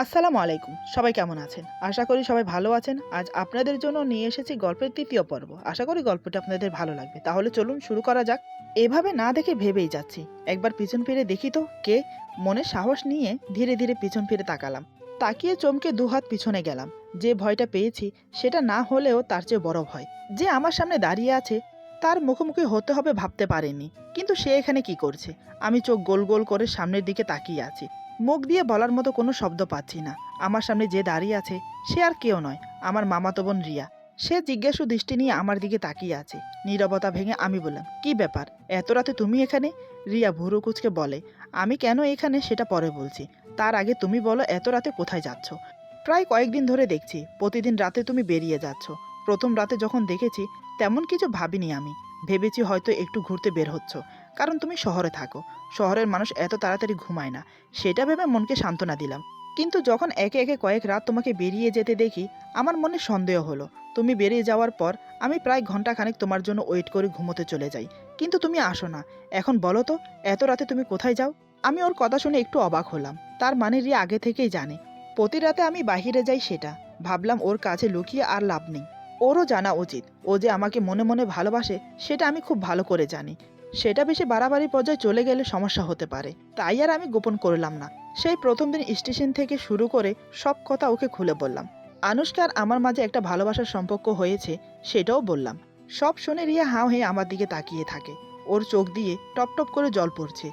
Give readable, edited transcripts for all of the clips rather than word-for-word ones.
আসসালামু আলাইকুম। সবাই কেমন আছেন? আশা করি সবাই ভালো আছেন। আজ আপনাদের জন্য নিয়ে এসেছি গল্পের ৩য় পর্ব। আশা করি গল্পটা আপনাদের ভালো লাগবে। তাহলে চলুন শুরু করা যাক। এভাবে না দেখে ভেবেই যাচ্ছি। একবার পিছন ফিরে দেখি তো কে? মনে সাহস নিয়ে ধীরে ধীরে পিছন ফিরে তাকালাম। তাকিয়ে চমকে দুহাত পিছনে গেলাম। যে ভয়টা পেয়েছি সেটা না হলেও তার চেয়ে বড় ভয়। যে আমার সামনে দাঁড়িয়ে আছে তার মুখোমুখি হতে হবে ভাবতে পারিনি। কিন্তু সে এখানে কি করছে? আমি চোখ গোল গোল করে সামনের দিকে তাকিয়ে আছি। মুখ দিয়ে বলার মতো কোনো শব্দ পাচ্ছি না। আমার সামনে যে দাঁড়িয়ে আছে সে আর কেউ নয়, আমার মামাতো বোন রিয়া। সে জিজ্ঞাসু দৃষ্টি নিয়ে আমার দিকে তাকিয়ে আছে। নীরবতা ভেঙে আমি বললাম, কি ব্যাপার, এত রাতে তুমি এখানে? রিয়া ভুরু কুচকে বলে, আমি কেন এখানে সেটা পরে বলছি, তার আগে তুমি বলো এত রাতে কোথায় যাচ্ছ? প্রায় কয়েকদিন ধরে দেখছি প্রতিদিন রাতে তুমি বেরিয়ে যাচ্ছ। প্রথম রাতে যখন দেখেছি তেমন কিছু ভাবিনি আমি। ভেবেছি হয়তো একটু ঘুরতে বের হচ্ছ, কারণ তুমি শহরে থাকো। শহরের মানুষ এত তাড়াতাড়ি ঘুমায় না, সেটা ভেবে মনকে সান্ত্বনা দিলাম। কিন্তু যখন একে একে কয়েক রাত তোমাকে বেরিয়ে যেতে দেখি আমার মনে সন্দেহ হলো। তুমি বেরিয়ে যাওয়ার পর আমি প্রায় ঘন্টাখানেক তোমার জন্য ওয়েট করে ঘুমোতে চলে যাই, কিন্তু তুমি আসো না। এখন বলো তো, এত রাতে তুমি কোথায় যাও? আমি ওর কথা শুনে একটু অবাক হলাম। তার মানে রিয়া আগে থেকেই জানে প্রতি রাতে আমি বাহিরে যাই সেটা। ভাবলাম ওর কাছে লুকিয়ে আর লাভ নেই। ওরও জানা উচিত ও যে আমাকে মনে মনে ভালোবাসে, সেটা আমি খুব ভালো করে জানি। সেটা বেশি বাড়াবাড়ি পর্যায়ে চলে গেলে সমস্যা হতে পারে, তাই আর আমি গোপন করলাম না। সেই প্রথম দিন স্টেশন থেকে শুরু করে সব কথা ওকে খুলে বললাম। আনুশকা আর আমার মাঝে একটা ভালোবাসার সম্পর্ক হয়েছে সেটাও বললাম। সব শুনে রিয়া হাঁ হয়ে আমার দিকে তাকিয়ে থাকে। ওর চোখ দিয়ে টপ টপ করে জল পড়ছে।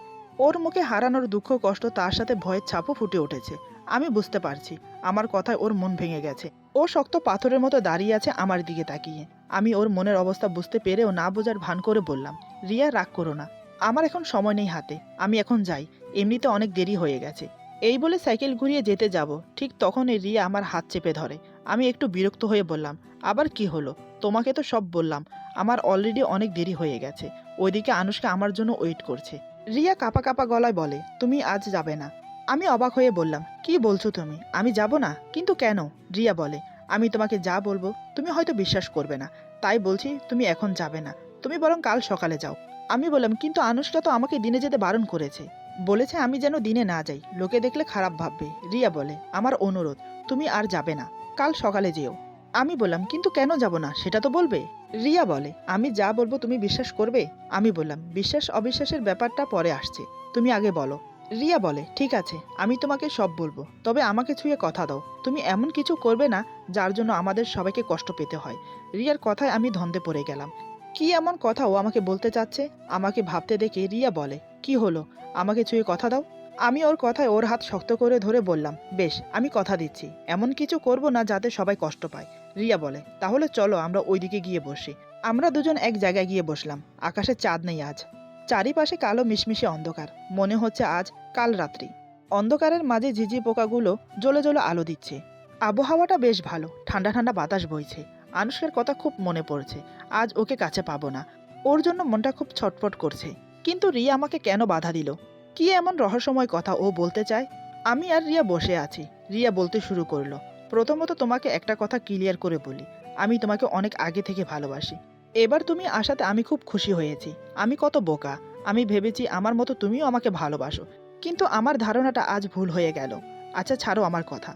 ওর মুখে হারানোর দুঃখ কষ্ট তার সাথে ভয়ের ছাপও ফুটে উঠেছে। আমি বুঝতে পারছি আমার কথায় ওর মন ভেঙে গেছে। ও শক্ত পাথরের মতো দাঁড়িয়ে আছে আমার দিকে তাকিয়ে। আমি ওর মনের অবস্থা বুঝতে পেরেও না বোঝার ভান করে বললাম, রিয়া রাগ করো না, আমার এখন সময় নেই হাতে, আমি এখন যাই, এমনিতে অনেক দেরি হয়ে গেছে। এই বলে সাইকেল ঘুরিয়ে যেতে যাব, ঠিক তখনই রিয়া আমার হাত চেপে ধরে। আমি একটু বিরক্ত হয়ে বললাম, আবার কি হলো? তোমাকে তো সব বললাম, আমার অলরেডি অনেক দেরি হয়ে গেছে। ওইদিকে আনুশকা আমার জন্য ওয়েট করছে। রিয়া কাঁপা কাঁপা গলায় বলে, তুমি আজ যাবে না? আমি অবাক হয়ে বললাম, কি বলছো তুমি? আমি যাব না? কিন্তু কেন? রিয়া বলে, আমি তোমাকে যা বলবো তুমি হয়তো বিশ্বাস করবে না, তাই বলছি তুমি এখন যাবে না, তুমি বরং কাল সকালে যাও। আমি বললাম, কিন্তু আনুশকা তো আমাকে দিনে যেতে বারণ করেছে, বলেছে আমি যেন দিনে না যাই, লোকে দেখলে খারাপ ভাববে। রিয়া বলে, আমার অনুরোধ, তুমি আর যাবে না, কাল সকালে যেও। আমি বললাম, কিন্তু কেন যাব না সেটা তো বলবে। রিয়া বলে, আমি যা বলবো তুমি বিশ্বাস করবে? আমি বললাম, বিশ্বাস অবিশ্বাসের ব্যাপারটা পরে আসছে, তুমি আগে বলো। রিয়া বলে, ঠিক আছে, আমি তোমাকে সব বলবো, তবে আমাকে ছুঁয়ে কথা দাও তুমি এমন কিছু করবে না যার জন্য আমাদের সবাইকে কষ্ট পেতে হয়। রিয়ার কথায় আমি ধন্দে পড়ে গেলাম। কি এমন কথা ও আমাকে বলতে চাচ্ছে? আমাকে ভাবতে দেখে রিয়া বলে, কি হলো, আমাকে ছুঁয়ে কথা দাও। আমি ওর কথায় ওর হাত শক্ত করে ধরে বললাম, বেশ, আমি কথা দিচ্ছি, এমন কিছু করব না যাতে সবাই কষ্ট পায়। রিয়া বলে, তাহলে চলো আমরা ওইদিকে গিয়ে বসি। আমরা দুজন এক জায়গায় গিয়ে বসলাম। আকাশে চাঁদ নেই আজ, চারিপাশে কালো মিশমিশে অন্ধকার, মনে হচ্ছে আজ কাল রাত্রি। অন্ধকারের মাঝে ঝিঝি পোকাগুলো জ্বলে জ্বলে আলো দিচ্ছে। আবহাওয়াটা বেশ ভালো, ঠান্ডা ঠান্ডা বাতাস বইছে। আনুশকার কথা খুব মনে পড়ছে, আজ ওকে কাছে পাবো না। ওর জন্য মনটা খুব ছটফট করছে। কিন্তু রিয়া আমাকে কেন বাধা দিল? কি এমন রহস্যময় কথা ও বলতে চায়? আমি আর রিয়া বসে আছি। রিয়া বলতে শুরু করলো, প্রথমত তোমাকে একটা কথা ক্লিয়ার করে বলি, আমি তোমাকে অনেক আগে থেকে ভালোবাসি। এবার তুমি আসাতে আমি খুব খুশি হয়েছি। আমি কত বোকা, আমি ভেবেছি আমার মতো তুমিও আমাকে ভালোবাসো, কিন্তু আমার ধারণাটা আজ ভুল হয়ে গেল। আচ্ছা ছাড়ো আমার কথা,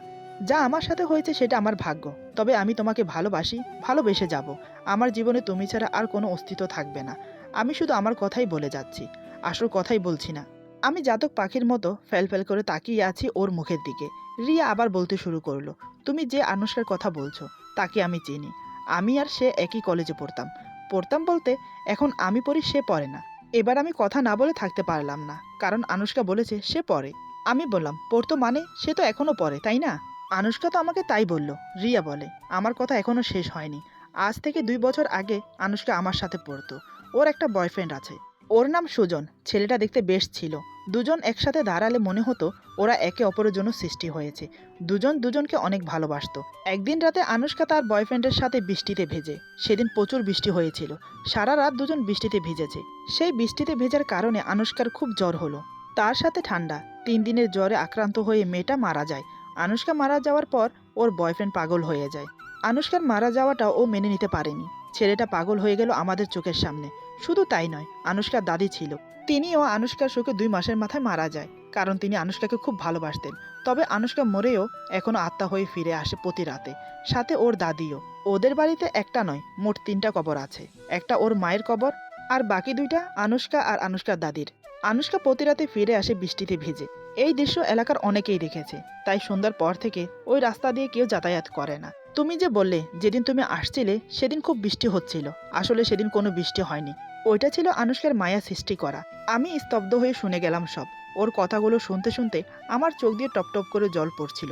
যা আমার সাথে হয়েছে সেটা আমার ভাগ্য। তবে আমি তোমাকে ভালোবাসি, ভালোবেসে যাব। আমার জীবনে তুমি ছাড়া আর কোনো অস্তিত্ব থাকবে না। আমি শুধু আমার কথাই বলে যাচ্ছি, আসল কথাই বলছি না। আমি জাতক পাখির মতো ফেল করে তাকিয়ে আছি ওর মুখের দিকে। রিয়া আবার বলতে শুরু করলো, তুমি যে আনুশকার কথা বলছো তাকে আমি চিনি। আমি আর সে একই কলেজে পড়তাম। পড়তাম বলতে এখন আমি পড়ি, সে পড়ে না। এবার আমি কথা না বলে থাকতে পারলাম না, কারণ আনুশকা বলেছে সে পড়ে। আমি বললাম, পড়তো মানে সে তো এখনো পড়ে, তাই না? আনুশকা তো আমাকে তাই বলল। রিয়া বলে, আমার কথা এখনো শেষ হয়নি। আজ থেকে 2 বছর আগে আনুশকা আমার সাথে পড়তো। ওর একটা বয়ফ্রেন্ড আছে, ওর নাম সুজন। ছেলেটা দেখতে বেশ ছিল। দুজন একসাথে দাঁড়ালে মনে হতো ওরা একে অপরের জন্য সৃষ্টি হয়েছে। দুজন দুজনকে অনেক ভালোবাসতো। একদিন রাতে আনুশকা তার বয়ফ্রেন্ডের সাথে বৃষ্টিতে ভেজে। সেদিন প্রচুর বৃষ্টি হয়েছিল, সারা রাত দুজন বৃষ্টিতে ভিজেছে। সেই বৃষ্টিতে ভেজার কারণে আনুশকার খুব জ্বর হলো, তার সাথে ঠান্ডা। 3 দিনের জ্বরে আক্রান্ত হয়ে মেয়েটা মারা যায়। আনুশকা মারা যাওয়ার পর ওর বয়ফ্রেন্ড পাগল হয়ে যায়। আনুশকার মারা যাওয়াটা ও মেনে নিতে পারেনি। ছেলেটা পাগল হয়ে গেল আমাদের চোখের সামনে। শুধু তাই নয়, আনুশকার দাদি ছিল, তিনিও আনুশকার শোকে 2 মাসের মাথায় মারা যায়, কারণ তিনি আনুশকাকে খুব ভালোবাসতেন। তবে আনুশকা মরেও এখনো আত্মা হয়ে ফিরে আসে প্রতি রাতে, সাথে ওর দাদিও। ওদের বাড়িতে একটা নয়, মোট 3টা কবর আছে। একটা ওর মায়ের কবর, আর বাকি 2টা আনুশকা আর আনুশকার দাদির। আনুশকা প্রতি রাতে ফিরে আসে বৃষ্টিতে ভিজে। এই দৃশ্য এলাকার অনেকেই দেখেছে, তাই সন্ধ্যার পর থেকে ওই রাস্তা দিয়ে কেউ যাতায়াত করে না। তুমি যে বললে যেদিন তুমি আসছিলে সেদিন খুব বৃষ্টি হচ্ছিল, আসলে সেদিন কোনো বৃষ্টি হয়নি। ওইটা ছিল আনুশকার মায়া সৃষ্টি করা। আমি স্তব্ধ হয়ে শুনে গেলাম সব। ওর কথাগুলো শুনতে শুনতে আমার চোখ দিয়ে টপ টপ করে জল পড়ছিল।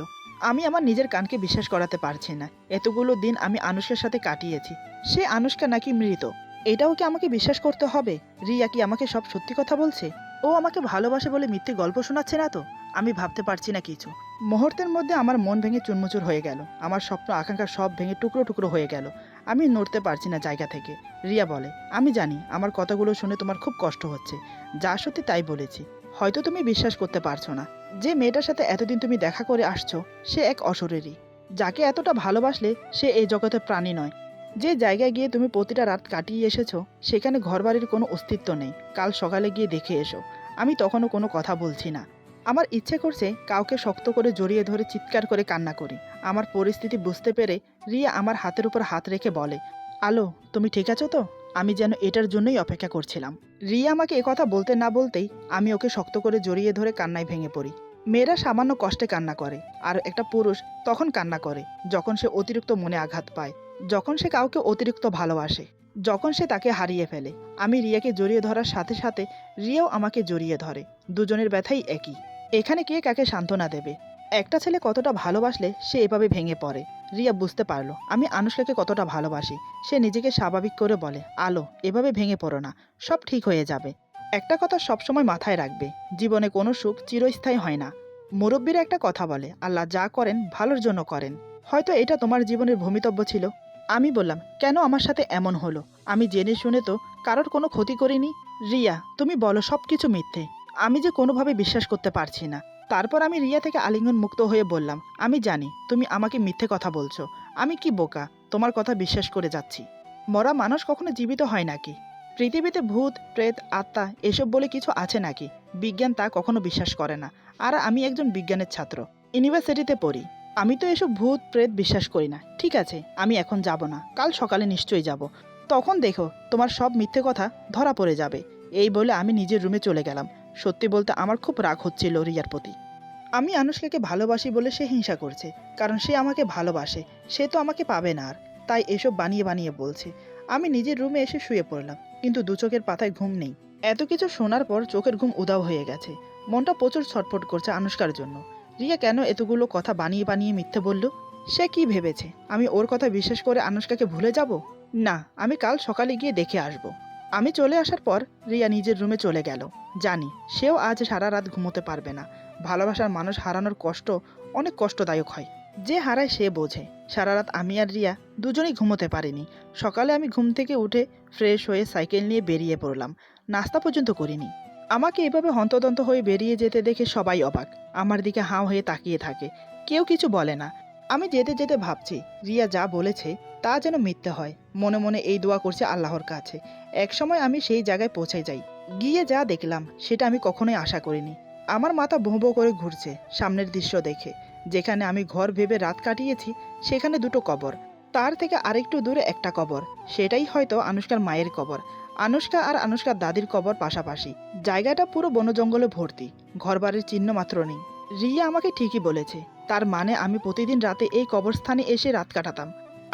আমি আমার নিজের কানকে বিশ্বাস করাতে পারছি না। এতগুলো দিন আমি আনুশকার সাথে কাটিয়েছি, সে আনুশকা নাকি মৃত। এটাও কি আমাকে বিশ্বাস করতে হবে? রিয়া কি আমাকে সব সত্যি কথা বলছে? ও আমাকে ভালোবাসে বলে মিথ্যে গল্প শোনাচ্ছে না তো? আমি ভাবতে পারছি না কিছু। মুহূর্তের মধ্যে আমার মন ভেঙে চুরমুচুর হয়ে গেল। আমার স্বপ্ন আকাঙ্ক্ষা সব ভেঙে টুকরো টুকরো হয়ে গেল। আমি নড়তে পারছি না জায়গা থেকে। রিয়া বলে, আমি জানি আমার কথাগুলো শুনে তোমার খুব কষ্ট হচ্ছে। যা সত্যি তাই বলেছি। হয়তো তুমি বিশ্বাস করতে পারছো না। যে মেয়েটার সাথে এতদিন তুমি দেখা করে আসছো, সে এক অশরীরী। যাকে এতটা ভালোবাসলে সে এই জগতের প্রাণী নয়। যে জায়গায় গিয়ে তুমি প্রতিটা রাত কাটিয়ে এসেছো, সেখানে ঘরবাড়ির কোনো অস্তিত্ব নেই। কাল সকালে গিয়ে দেখে এসো। আমি তখনও কোনো কথা বলছি না। আমার ইচ্ছে করছে কাউকে শক্ত করে জড়িয়ে ধরে চিৎকার করে কান্না করি। আমার পরিস্থিতি বুঝতে পেরে রিয়া আমার হাতের উপর হাত রেখে বলে, আলো, তুমি ঠিক আছো তো? আমি যেন এটার জন্যই অপেক্ষা করছিলাম। রিয়া আমাকে একথা বলতে না বলতেই আমি ওকে শক্ত করে জড়িয়ে ধরে কান্নায় ভেঙে পড়ি। মেয়েরা সামান্য কষ্টে কান্না করে, আর একটা পুরুষ তখন কান্না করে যখন সে অতিরিক্ত মনে আঘাত পায়, যখন সে কাউকে অতিরিক্ত ভালোবাসে, যখন সে তাকে হারিয়ে ফেলে। আমি রিয়াকে জড়িয়ে ধরার সাথে সাথে রিয়াও আমাকে জড়িয়ে ধরে। দুজনের ব্যথাই একই। এখানে কে কাকে সান্ত্বনা দেবে? একটা ছেলে কতটা ভালোবাসলে সে এভাবে ভেঙে পড়ে। রিয়া বুঝতে পারলো আমি আনুশকাকে কতটা ভালোবাসি। সে নিজেকে স্বাভাবিক করে বলে, আলো, এভাবে ভেঙে পড়ো না, সব ঠিক হয়ে যাবে। একটা কথা সবসময় মাথায় রাখবে, জীবনে কোনো সুখ চিরস্থায়ী হয় না। মুরব্বীরা একটা কথা বলে, আল্লাহ যা করেন ভালোর জন্য করেন। হয়তো এটা তোমার জীবনের ভূমিতব্য ছিল। আমি বললাম, কেন আমার সাথে এমন হলো? আমি জেনে শুনে তো কারোর কোনো ক্ষতি করিনি। রিয়া, তুমি বলো সব কিছু মিথ্যে। আমি যে কোনোভাবে বিশ্বাস করতে পারছি না। তারপর আমি রিয়া থেকে আলিঙ্গন মুক্ত হয়ে বললাম, আমি জানি তুমি আমাকে মিথ্যে কথা বলছো। আমি কি বোকা, তোমার কথা বিশ্বাস করে যাচ্ছি। মরা মানুষ কখনো জীবিত হয় নাকি? পৃথিবীতে ভূত প্রেত আত্মা এসব বলে কিছু আছে নাকি? বিজ্ঞান তা কখনো বিশ্বাস করে না। আর আমি একজন বিজ্ঞানের ছাত্র, ইউনিভার্সিটিতে পড়ি। আমি তো এসব ভূত প্রেত বিশ্বাস করি না। ঠিক আছে, আমি এখন যাব না, কাল সকালে নিশ্চয়ই যাব। তখন দেখো তোমার সব মিথ্যে কথা ধরা পড়ে যাবে। এই বলে আমি নিজের রুমে চলে গেলাম। সত্যি বলতে আমার খুব রাগ হচ্ছিল রিয়ার প্রতি। আমি আনুশকাকে ভালোবাসি বলে সে হিংসা করছে, কারণ সে আমাকে ভালোবাসে। সে তো আমাকে পাবে না আর, তাই এসব বানিয়ে বানিয়ে বলছে। আমি নিজের রুমে এসে শুয়ে পড়লাম, কিন্তু দু চোখের পাতায় ঘুম নেই। এত কিছু শোনার পর চোখের ঘুম উধাও হয়ে গেছে। মনটা প্রচুর ছটফট করছে আনুশকার জন্য। রিয়া কেন এতগুলো কথা বানিয়ে বানিয়ে মিথ্যে বলল? সে কি ভেবেছে আমি ওর কথা বিশ্বাস করে আনুশকাকে ভুলে যাব? না, আমি কাল সকালে গিয়ে দেখে আসব। আমি চলে আসার পর রিয়া নিজের রুমে চলে গেল। জানি সেও আজ সারা রাত ঘুমোতে পারবে না। ভালোবাসার মানুষ হারানোর কষ্ট অনেক কষ্টদায়ক হয়। যে হারায় সে বোঝে। সারা রাত আমি আর রিয়া দুজনেই ঘুমোতে পারিনি। সকালে আমি ঘুম থেকে উঠে ফ্রেশ হয়ে সাইকেল নিয়ে বেরিয়ে পড়লাম। নাস্তা পর্যন্ত করিনি। আমাকে এভাবে হন্তদন্ত হয়ে বেরিয়ে যেতে দেখে সবাই অবাক। আমার দিকে হাঁ হয়ে তাকিয়ে থাকে। কেউ কিছু বলে না। আমি যেতে যেতে ভাবছি রিয়া যা বলেছে তা যেন মিথ্যে হয়। মনে মনে এই দোয়া করছে আল্লাহর কাছে একসময় আমি সেই জায়গায় পৌঁছে যাই। গিয়ে যা দেখলাম সেটা আমি কখনোই আশা করিনি। আমার মাথা ভোঁ ভোঁ করে ঘুরছে সামনের দৃশ্য দেখে। যেখানে আমি ঘর ভেবে রাত কাটিয়েছি সেখানে 2টো কবর, তার থেকে আরেকটু দূরে একটা কবর। সেটাই হয়তো আনুশকার মায়ের কবর। আনুশকা আর আনুশকার দাদির কবর পাশাপাশি। জায়গাটা পুরো বনজঙ্গলে ভর্তি, ঘরবাড়ির চিহ্ন মাত্র নেই। রিয়া আমাকে ঠিকই বলেছে, তার মানে আমি প্রতিদিন রাতে এই কবরস্থানে এসে রাত কাটাতাম।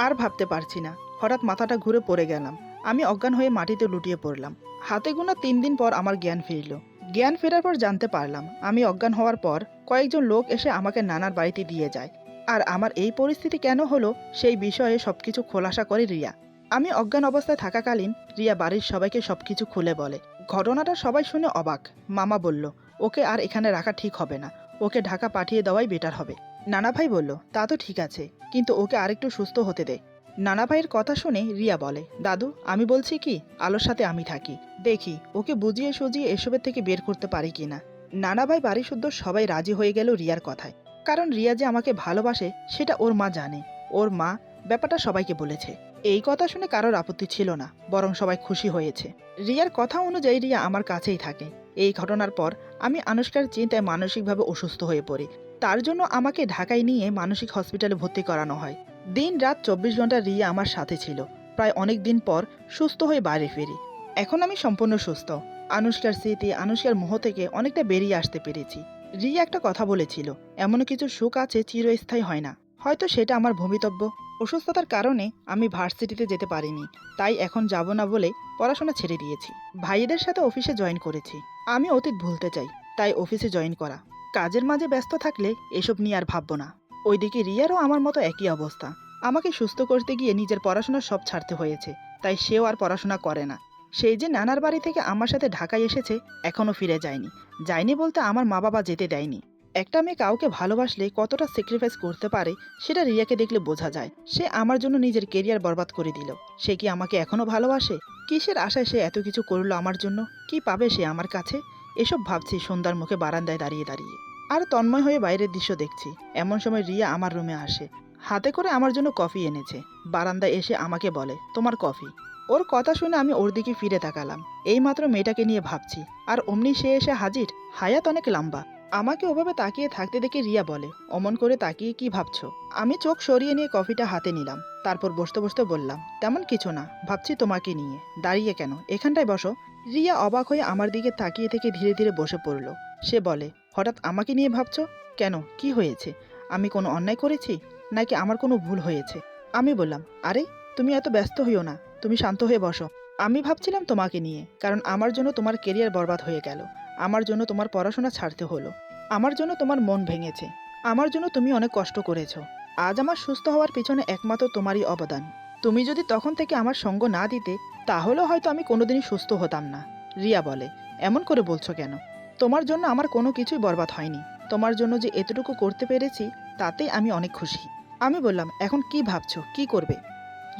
আর ভাবতে পারছি না। হঠাৎ মাথাটা ঘুরে পড়ে গেলাম। আমি অজ্ঞান হয়ে মাটিতে লুটিয়ে পড়লাম। হাতে গোনা 3 দিন পর আমার জ্ঞান ফিরল। জ্ঞান ফেরার পর জানতে পারলাম আমি অজ্ঞান হওয়ার পর কয়েকজন লোক এসে আমাকে নানার বাড়িতে দিয়ে যায়। আর আমার এই পরিস্থিতি কেন হলো সেই বিষয়ে সবকিছু খোলাসা করে রিয়া। আমি অজ্ঞান অবস্থায় থাকাকালীন রিয়া বাড়ির সবাইকে সবকিছু খুলে বলে। ঘটনাটা সবাই শুনে অবাক। মামা বলল, ওকে আর এখানে রাখা ঠিক হবে না, ওকে ঢাকা পাঠিয়ে দেওয়াই বেটার হবে। নানা ভাই বলল, তা তো ঠিক আছে, কিন্তু ওকে আরেকটু সুস্থ হতে দে। নানা ভাইয়ের কথা শুনে রিয়া বলে, দাদু, আমি বলছি কি, আলোর সাথে আমি থাকি, দেখি ওকে বুঝিয়ে সুজিয়ে এসবের থেকে বের করতে পারি কিনা। নানা ভাই বাড়ি শুদ্ধ সবাই রাজি হয়ে গেল রিয়ার কথায়। কারণ রিয়া যে আমাকে ভালোবাসে সেটা ওর মা জানে। ওর মা ব্যাপারটা সবাইকে বলেছে। এই কথা শুনে কারোর আপত্তি ছিল না, বরং সবাই খুশি হয়েছে। রিয়ার কথা অনুযায়ী রিয়া আমার কাছেই থাকে। এই ঘটনার পর আমি আনুশকার চিন্তায় মানসিকভাবে অসুস্থ হয়ে পড়ি। তার জন্য আমাকে ঢাকায় নিয়ে মানসিক হসপিটালে ভর্তি করানো হয়। দিন রাত 24 ঘন্টা রিয়া আমার সাথে ছিল। প্রায় অনেক দিন পর সুস্থ হয়ে বাইরে ফিরি। এখন আমি সম্পূর্ণ সুস্থ। আনুশকার স্মৃতি, আনুশকার মোহ থেকে অনেকটা বেরিয়ে আসতে পেরেছি। রিয়া একটা কথা বলেছিল, এমন কিছু সুখ আছে চিরস্থায়ী হয় না। হয়তো সেটা আমার ভবিতব্য। অসুস্থতার কারণে আমি ভার্সিটিতে যেতে পারিনি, তাই এখন যাব না বলে পড়াশোনা ছেড়ে দিয়েছি। ভাইদের সাথে অফিসে জয়েন করেছি। আমি অতীত ভুলতে চাই, তাই অফিসে জয়েন করা। কাজের মাঝে ব্যস্ত থাকলে এসব নিয়ে আর ভাববো না। ওইদিকে রিয়ারও আমার মতো একই অবস্থা। আমাকে সুস্থ করতে গিয়ে নিজের পড়াশোনা সব ছাড়তে হয়েছে, তাই সেও আর পড়াশোনা করে না। সেই যে নানার বাড়ি থেকে আমার সাথে ঢাকায় এসেছে, এখনো ফিরে যায়নি। যায়নি বলতে আমার মা বাবা যেতে দেয়নি। একটা মেয়ে কাউকে ভালোবাসলে কতটা স্যাক্রিফাইস করতে পারে সেটা রিয়াকে দেখলে বোঝা যায়। সে আমার জন্য নিজের কেরিয়ার বরবাদ করে দিল। সে কি আমাকে এখনো ভালোবাসে? কিসের আশায় সে এত কিছু করলো আমার জন্য? কি পাবে সে আমার কাছে? এসব ভাবছি সন্ধ্যার মুখে বারান্দায় দাঁড়িয়ে দাঁড়িয়ে। আর তন্ময় হয়ে বাইরের দৃশ্য দেখছি। এমন সময় রিয়া আমার রুমে আসে। হাতে করে আমার জন্য কফি এনেছে। বারান্দায় এসে আমাকে বলে, তোমার কফি। ওর কথা শুনে আমি ওর দিকে ফিরে তাকালাম। এইমাত্র মেয়েটাকে নিয়ে ভাবছি, আর অমনি সে এসে হাজির। হায়াত অনেক লম্বা। আমাকে ওভাবে তাকিয়ে থাকতে দেখে রিয়া বলে, অমন করে তাকিয়ে কি ভাবছো? আমি চোখ সরিয়ে নিয়ে কফিটা হাতে নিলাম। তারপর বসতে বসতে বললাম, তেমন কিছু না, ভাবছি তোমাকে নিয়ে। দাঁড়িয়ে কেন, এখানটায় বসো। রিয়া অবাক হয়ে আমার দিকে তাকিয়ে থেকে ধীরে ধীরে বসে পড়ল। সে বলে, হঠাৎ আমাকে নিয়ে ভাবছো কেন? কি হয়েছে? আমি কোনো অন্যায় করেছি, নাকি আমার কোনো ভুল হয়েছে? আমি বললাম, আরে তুমি এত ব্যস্ত হইও না, তুমি শান্ত হয়ে বসো। আমি ভাবছিলাম তোমাকে নিয়ে, কারণ আমার জন্য তোমার কেরিয়ার বরবাদ হয়ে গেল। আমার জন্য তোমার পড়াশোনা ছাড়তে হলো। আমার জন্য তোমার মন ভেঙেছে। আমার জন্য তুমি অনেক কষ্ট করেছো। আজ আমার সুস্থ হওয়ার পিছনে একমাত্র তোমারই অবদান। তুমি যদি তখন থেকে আমার সঙ্গ না দিতে, তাহলেও হয়তো আমি কোনোদিনই সুস্থ হতাম না। রিয়া বলে, এমন করে বলছো কেন? তোমার জন্য আমার কোনো কিছুই বরবাদ হয়নি। তোমার জন্য যে এতটুকু করতে পেরেছি, তাতেই আমি অনেক খুশি। আমি বললাম, এখন কি ভাবছো, কি করবে?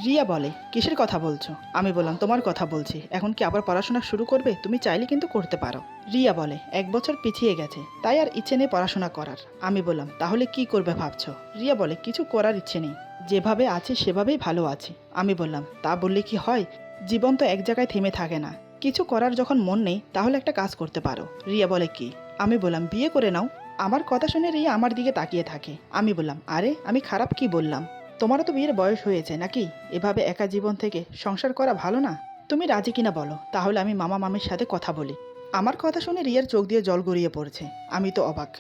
রিয়া বলে, কিসের কথা বলছো? আমি বললাম, তোমার কথা বলছি। এখন কি আবার পড়াশোনা শুরু করবে? তুমি চাইলে কিন্তু করতে পারো। রিয়া বলে, 1 বছর পিছিয়ে গেছে, তাই আর ইচ্ছে নেই পড়াশোনা করার। আমি বললাম, তাহলে কি করবে ভাবছো? রিয়া বলে, কিছু করার ইচ্ছে নেই, যেভাবে আছি সেভাবেই ভালো আছি। আমি বললাম, তা বললে কি হয়? জীবন তো এক জায়গায় থেমে থাকে না। কিছু করার যখন মন নেই, তাহলে একটা কাজ করতে পারো। রিয়া বলে, কি? আমি বললাম, বিয়ে করে নাও। আমার কথা শুনে রিয়া আমার দিকে তাকিয়ে থাকে। আমি বললাম, আরে আমি খারাপ কি বললাম? তোমারও তো বিয়ের বয়স হয়েছে নাকি? এভাবে একা জীবন থেকে সংসার করা ভালো না। তুমি রাজি কিনা বলো, তাহলে আমি মামা মামির সাথে কথা বলি। আমার কথা শুনে রিয়ার চোখ দিয়ে জল গড়িয়ে পড়ছে। আমি তো অবাক।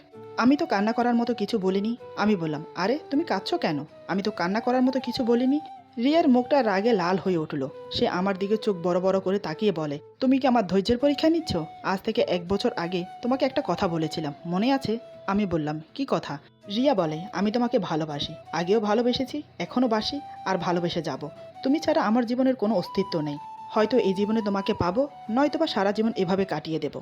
আমি তো কান্না করার মতো কিছু বলিনি। আমি বললাম, আরে তুমি কাঁদছো কেন? আমি তো কান্না করার মতো কিছু বলিনি। রিয়ার মুখটা রাগে লাল হয়ে উঠল। সে আমার দিকে চোখ বড় বড় করে তাকিয়ে বলে, তুমি কি আমার ধৈর্যের পরীক্ষা নিচ্ছ? আজ থেকে 1 বছর আগে তোমাকে একটা কথা বলেছিলাম, মনে আছে? আমি বললাম, কি কথা? রিয়া বলে, আমি তোমাকে ভালোবাসি। আগেও ভালোবেসেছি, এখনও বাসি, আর ভালোবেসে যাব। তুমি ছাড়া আমার জীবনের কোনো অস্তিত্ব নেই। হয়তো এই জীবনে তোমাকে পাবো, নয়তোবা সারা জীবন এভাবে কাটিয়ে দেব।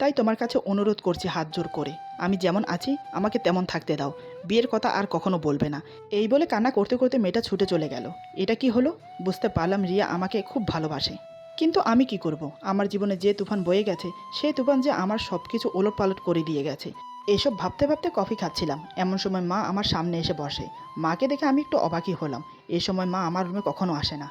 তাই তোমার কাছে অনুরোধ করছি হাত জোর করে, আমি যেমন আছি আমাকে তেমন থাকতে দাও। বিয়ের কথা আর কখনো বলবে না। এই বলে কান্না করতে করতে মেয়েটা ছুটে চলে গেল। এটা কি হলো? বুঝতে পারলাম রিয়া আমাকে খুব ভালোবাসে। কিন্তু আমি কি করব? আমার জীবনে যে তুফান বয়ে গেছে, সেই তুফান যে আমার সব কিছু ওলটপালট করে দিয়ে গেছে। এসব ভাবতে ভাবতে কফি খাচ্ছিলাম, এমন সময় মা আমার সামনে এসে বসে। মাকে দেখে আমি একটু অবাকই হলাম। এ সময় মা আমার রুমে কখনো আসে না।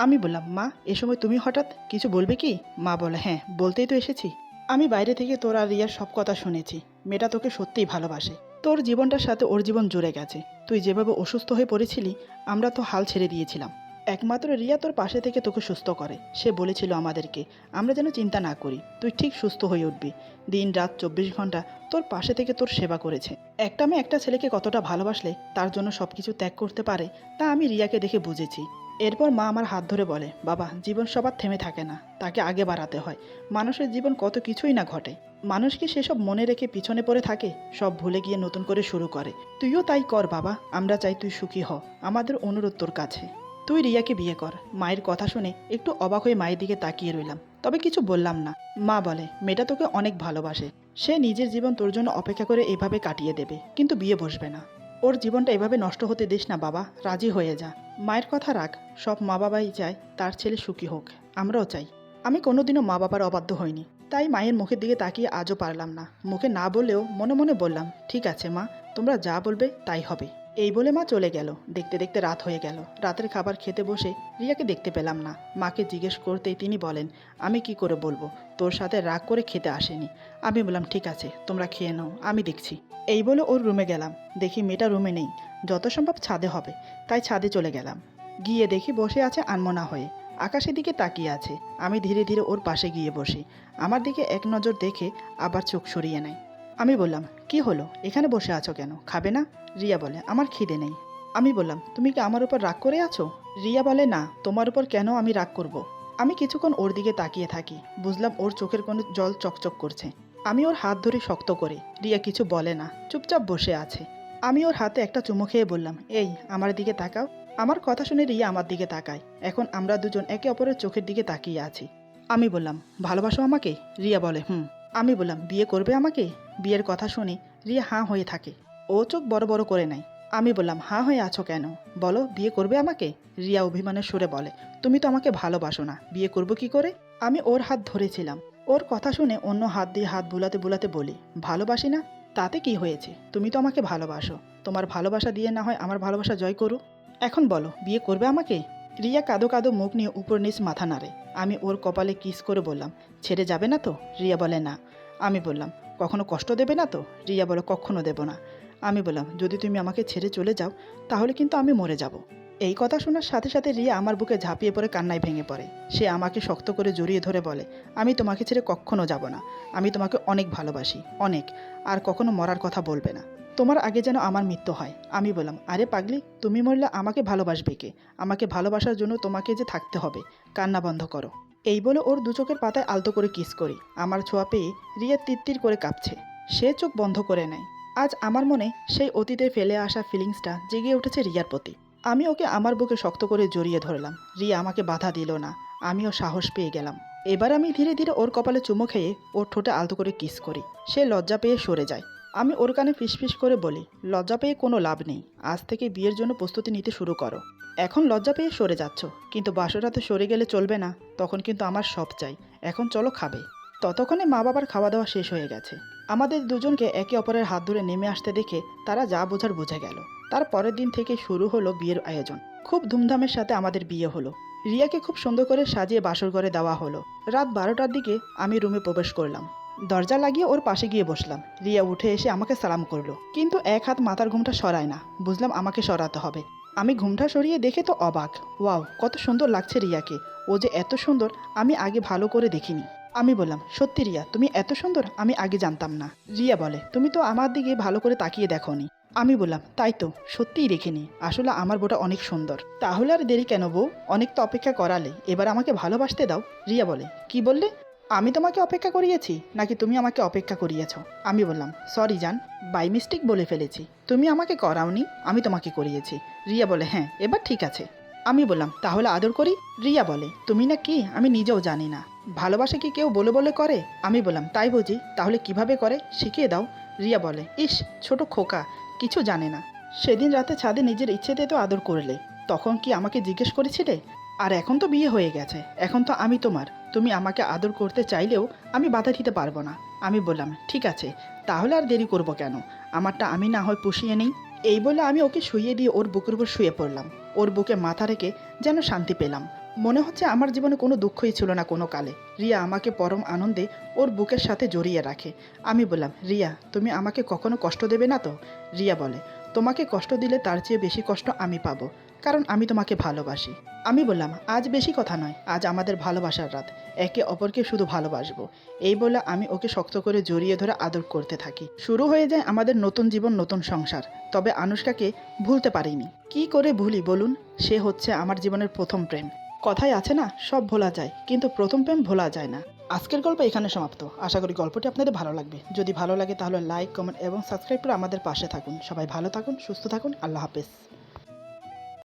আমি বললাম, মা এ সময় তুমি হঠাৎ কিছু বলবে কি? মা বলে, হ্যাঁ বলতেই তো এসেছি। আমি বাইরে থেকে তোর আর রিয়ার সব কথা শুনেছি। মেয়েটা তোকে সত্যিই ভালোবাসে। তোর জীবনটার সাথে ওর জীবন জুড়ে গেছে। তুই যেভাবে অসুস্থ হয়ে পড়েছিলি, আমরা তো হাল ছেড়ে দিয়েছিলাম। একমাত্র রিয়া তোর পাশে থেকে তোকে সুস্থ করে। সে বলেছিল আমাদেরকে, আমরা যেন চিন্তা না করি, তুই ঠিক সুস্থ হয়ে উঠবি। দিন রাত 24 ঘন্টা তোর পাশে থেকে তোর সেবা করেছে। একটা মেয়ে একটা ছেলেকে কতটা ভালোবাসলে তার জন্য সব কিছু ত্যাগ করতে পারে, তা আমি রিয়াকে দেখে বুঝেছি। এরপর মা আমার হাত ধরে বলে, বাবা জীবন সবার থেমে থাকে না, তাকে আগে বাড়াতে হয়। মানুষের জীবন কত কিছুই না ঘটে। মানুষ কি সেসব মনে রেখে পিছনে পড়ে থাকে? সব ভুলে গিয়ে নতুন করে শুরু করে। তুইও তাই কর বাবা, আমরা চাই তুই সুখী হ। আমাদের অনুরোধ তোর কাছে, তুই রিয়াকে বিয়ে কর। মায়ের কথা শুনে একটু অবাক হয়ে মায়ের দিকে তাকিয়ে রইলাম, তবে কিছু বললাম না। মা বলে, মেয়েটা তোকে অনেক ভালোবাসে। সে নিজের জীবন তোর জন্য অপেক্ষা করে এভাবে কাটিয়ে দেবে, কিন্তু বিয়ে বসবে না। ওর জীবনটা এভাবে নষ্ট হতে দিস না বাবা, রাজি হয়ে যা। মায়ের কথা রাখ। সব মা বাবাই চায় তার ছেলে সুখী হোক, আমরাও চাই। আমি কোনোদিনও মা বাবার অবাধ্য হইনি, তাই মায়ের মুখের দিকে তাকিয়ে আজও পারলাম না। মুখে না বললেও মনে মনে বললাম, ঠিক আছে মা, তোমরা যা বলবে তাই হবে। এই বলে মা চলে গেল। দেখতে দেখতে রাত হয়ে গেল। রাতের খাবার খেতে বসে রিয়াকে দেখতে পেলাম না। মাকে জিজ্ঞেস করতেই তিনি বলেন, আমি কি করে বলবো, তোর সাথে রাগ করে খেতে আসেনি। আমি বললাম, ঠিক আছে তোমরা খেয়ে নাও, আমি দেখছি। এই বলে ওর রুমে গেলাম। দেখি মেয়েটা রুমে নেই। যত সম্ভব ছাদে হবে, তাই ছাদে চলে গেলাম। গিয়ে দেখি বসে আছে আনমনা হয়ে, আকাশের দিকে তাকিয়ে আছে। আমি ধীরে ধীরে ওর পাশে গিয়ে বসি। আমার দিকে এক নজর দেখে আবার চোখ সরিয়ে নেয়। আমি বললাম, কি হলো, এখানে বসে আছো কেন, খাবে না? রিয়া বলে, আমার খিদে নেই। আমি বললাম, তুমি কি আমার উপর রাগ করে আছো? রিয়া বলে, না, তোমার উপর কেন আমি রাগ করব। আমি কিছুক্ষণ ওর দিকে তাকিয়ে থাকি। বুঝলাম ওর চোখের কোনো জল চকচক করছে। আমি ওর হাত ধরে শক্ত করে। রিয়া কিছু বলে না, চুপচাপ বসে আছে। আমি ওর হাতে একটা চুমু খেয়ে বললাম, এই আমার দিকে তাকাও। আমার কথা শুনে রিয়া আমার দিকে তাকায়। এখন আমরা দুজন একে অপরের চোখের দিকে তাকিয়ে আছি। আমি বললাম, ভালোবাসো আমাকে? রিয়া বলে, হুম। আমি বললাম, বিয়ে করবে আমাকে? বিয়ের কথা শুনে রিয়া হাঁ হয়ে থাকে। ও চোখ বড় বড় করে নেয়। আমি বললাম, হাঁ হয়ে আছো কেন, বলো বিয়ে করবে আমাকে? রিয়া অভিমানের সুরে বলে, তুমি তো আমাকে ভালোবাসো না, বিয়ে করব কি করে? আমি ওর হাত ধরেছিলাম। ওর কথা শুনে অন্য হাত দিয়ে হাত বুলাতে বুলাতে বলি, ভালোবাসি না? তাতে কি হয়েছে, তুমি তো আমাকে ভালোবাসো। তোমার ভালোবাসা দিয়ে না হয় আমার ভালোবাসা জয় করো। এখন বলো, বিয়ে করবে আমাকে? রিয়া কাঁদো কাঁদো মুখ নিয়ে উপর নিচ মাথা নাড়ে। আমি ওর কপালে কিস করে বললাম, ছেড়ে যাবে না তো? রিয়া বলে, না। আমি বললাম, কখনো কষ্ট দেবে না তো? রিয়া বলে, কখনো দেব না। আমি বললাম, যদি তুমি আমাকে ছেড়ে চলে যাও তাহলে কিন্তু আমি মরে যাব। এই কথা শোনার সাথে সাথে রিয়া আমার বুকে ঝাঁপিয়ে পড়ে কান্নায় ভেঙে পড়ে। সে আমাকে শক্ত করে জড়িয়ে ধরে বলে, আমি তোমাকে ছেড়ে কখনো যাব না। আমি তোমাকে অনেক ভালোবাসি, অনেক। আর কখনো মরার কথা বলবে না। তোমার আগে যেন আমার মৃত্যু হয়। আমি বললাম, আরে পাগলি, তুমি মরলে আমাকে ভালোবাসবে কে? আমাকে ভালোবাসার জন্য তোমাকে যে থাকতে হবে। কান্না বন্ধ করো। এই বলে ওর দু চোখের পাতায় আলতো করে কিস করি। আমার ছোঁয়া পেয়ে রিয়া তিত্তির করে কাঁপছে। সে চোখ বন্ধ করে নেয়। আজ আমার মনে সেই অতীতে ফেলে আসা ফিলিংসটা জেগে উঠেছে রিয়ার প্রতি। আমি ওকে আমার বুকে শক্ত করে জড়িয়ে ধরলাম। রিয়া আমাকে বাধা দিল না। আমিও সাহস পেয়ে গেলাম। এবার আমি ধীরে ধীরে ওর কপালে চুমো খেয়ে ওর ঠোঁটে আলতো করে কিস করি। সে লজ্জা পেয়ে সরে যায়। আমি ওর কানে ফিসফিস করে বলি, লজ্জা পেয়ে কোনো লাভ নেই। আজ থেকে বিয়ের জন্য প্রস্তুতি নিতে শুরু করো। এখন লজ্জা পেয়ে সরে যাচ্ছ, কিন্তু বাসরাতে সরে গেলে চলবে না। তখন কিন্তু আমার সব চাই। এখন চলো খাবে। ততক্ষণে মা বাবার খাওয়া দাওয়া শেষ হয়ে গেছে। আমাদের দুজনকে একে অপরের হাত ধরে নেমে আসতে দেখে তারা যা বোঝার বুঝে গেল। তার পরের দিন থেকে শুরু হলো বিয়ের আয়োজন। খুব ধুমধামের সাথে আমাদের বিয়ে হলো। রিয়াকে খুব সুন্দর করে সাজিয়ে বাসর ঘরে দেওয়া হলো। রাত 12টার দিকে আমি রুমে প্রবেশ করলাম। দরজা লাগিয়ে ওর পাশে গিয়ে বসলাম। রিয়া উঠে এসে আমাকে সালাম করলো, কিন্তু এক হাত মাথার ঘুমটা সরায় না। বুঝলাম আমাকে সরাতে হবে। আমি ঘুমটা সরিয়ে দেখে তো অবাক। ওয়াও, কত সুন্দর লাগছে রিয়াকে। ও যে এত সুন্দর আমি আগে ভালো করে দেখিনি। আমি বললাম, সত্যি রিয়া, তুমি এত সুন্দর আমি আগে জানতাম না। রিয়া বলে, তুমি তো আমার দিকে ভালো করে তাকিয়ে দেখোনি। আমি বললাম, তাই তো, সত্যিই দেখিনি। আসলে আমার বউটা অনেক সুন্দর। তাহলে আর দেরি কেন বউ, অনেক তো অপেক্ষা করালে, এবার আমাকে ভালোবাসতে দাও। রিয়া বলে, কি বললে? আমি তোমাকে অপেক্ষা করিয়েছি নাকি তুমি আমাকে অপেক্ষা করিয়েছ? আমি বললাম, সরি জান, বাই মিস্টেক বলে ফেলেছি। তুমি আমাকে করাওনি, আমি তোমাকে করিয়েছি। রিয়া বলে, হ্যাঁ, এবার ঠিক আছে। আমি বললাম, তাহলে আদর করি? রিয়া বলে, তুমি না কি আমি নিজেও জানি না। ভালোবাসা কি কেউ বলে বলে করে? আমি বললাম, তাই বুঝি, তাহলে কিভাবে করে শিখিয়ে দাও। রিয়া বলে, ইস, ছোট খোকা, কিছু জানে না। সেদিন রাতে ছাদে নিজের ইচ্ছেতে তো আদর করলে, তখন কি আমাকে জিজ্ঞেস করেছিলে? আর এখন তো বিয়ে হয়ে গেছে, এখন তো আমি তোমার। তুমি আমাকে আদর করতে চাইলেও আমি বাধা দিতে পারবো না। আমি বললাম, ঠিক আছে, তাহলে আর দেরি করব কেন, আমারটা আমি না হয় পুষিয়ে নেই। এই বলে আমি ওকে শুইয়ে দিয়ে ওর বুকের উপর শুয়ে পড়লাম। ওর বুকে মাথা রেখে যেন শান্তি পেলাম। মনে হচ্ছে আমার জীবনে কোনো দুঃখই ছিল না কোনো কালে। রিয়া আমাকে পরম আনন্দে ওর বুকের সাথে জড়িয়ে রাখে। আমি বললাম, রিয়া, তুমি আমাকে কখনো কষ্ট দেবে না তো? রিয়া বলে, তোমাকে কষ্ট দিলে তার চেয়ে বেশি কষ্ট আমি পাবো, কারণ আমি তোমাকে ভালোবাসি। আমি বললাম, আজ বেশি কথা নয়, আজ আমাদের ভালোবাসার রাত। একে অপরকে শুধু ভালোবাসবো। এই বলে আমি ওকে শক্ত করে জড়িয়ে ধরে আদর করতে থাকি। শুরু হয়ে যায় আমাদের নতুন জীবন, নতুন সংসার। তবে আনুশকাকে ভুলতে পারিনি। কি করে ভুলি বলুন? সে হচ্ছে আমার জীবনের প্রথম প্রেম। কথায় আছে না, সব ভোলা যায়, কিন্তু প্রথম প্রেম ভোলা যায় না। আজকের গল্প এখানে সমাপ্ত। আশা করি গল্পটি আপনাদের ভালো লাগবে। যদি ভালো লাগে তাহলে লাইক, কমেন্ট এবং সাবস্ক্রাইব করে আমাদের পাশে থাকুন। সবাই ভালো থাকুন, সুস্থ থাকুন। আল্লাহ হাফেজ।